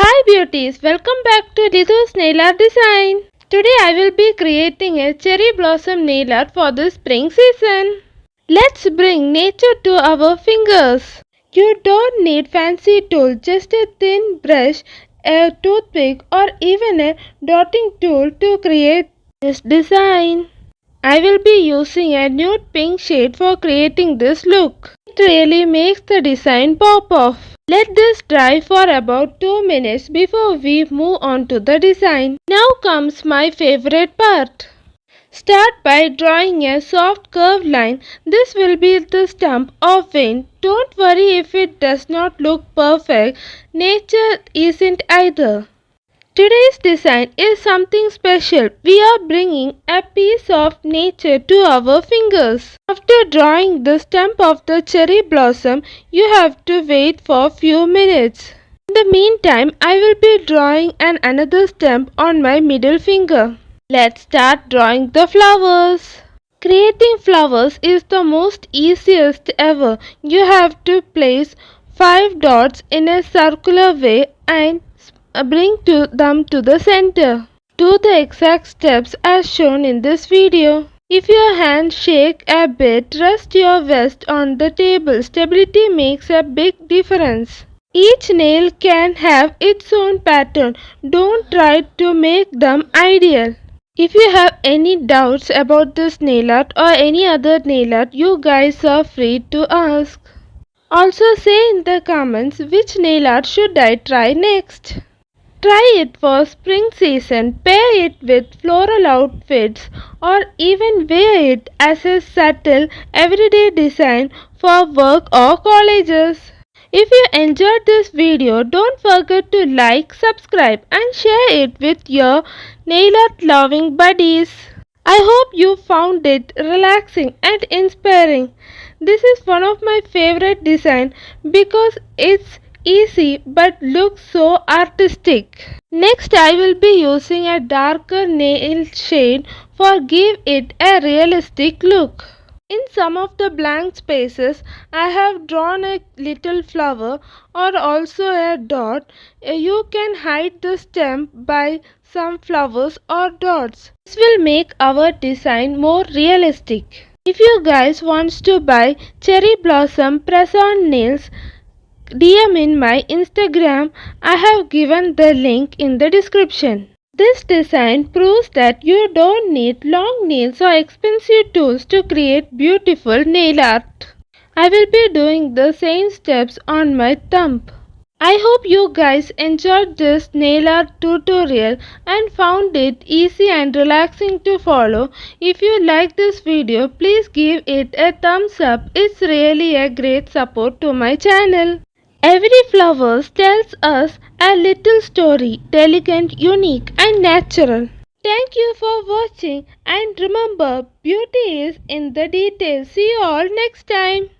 Hi beauties, welcome back to Lidhu's nail art design. Today I will be creating a cherry blossom nail art for the spring season. Let's bring nature to our fingers. You don't need fancy tool, just a thin brush, a toothpick or even a dotting tool to create this design. I will be using a nude pink shade for creating this look. It really makes the design pop off. Let this dry for about 2 minutes before we move on to the design. Now comes my favorite part. Start by drawing a soft curved line. This will be the stump or vein. Don't worry if it does not look perfect. Nature isn't either. Today's design is something special. We are bringing a piece of nature to our fingers. After drawing the stump of the cherry blossom, you have to wait for a few minutes. In the meantime, I will be drawing another stump on my middle finger. Let's start drawing the flowers. Creating flowers is the most easiest ever. You have to place 5 dots in a circular way and bring them to the center. Do the exact steps as shown in this video. If your hands shake a bit, rest your wrist on the table. Stability makes a big difference. Each nail can have its own pattern. Don't try to make them ideal. If you have any doubts about this nail art or any other nail art, you guys are free to ask. Also say in the comments which nail art should I try next. Try it for spring season, pair it with floral outfits or even wear it as a subtle everyday design for work or colleges. If you enjoyed this video, don't forget to like, subscribe and share it with your nail art loving buddies. I hope you found it relaxing and inspiring. This is one of my favorite designs because it's easy but looks so artistic. Next I will be using a darker nail shade for give it a realistic look. In some of the blank spaces I have drawn a little flower or also a dot. You can hide the stem by some flowers or dots. This will make our design more realistic. If you guys wants to buy cherry blossom press-on nails, DM in my Instagram. I have given the link in the description. This design proves that you don't need long nails or expensive tools to create beautiful nail art. I will be doing the same steps on my thumb. I hope you guys enjoyed this nail art tutorial and found it easy and relaxing to follow. If you like this video, please give it a thumbs up. It's really a great support to my channel. Every flower tells us a little story, delicate, unique and natural. Thank you for watching and remember, beauty is in the details. See you all next time.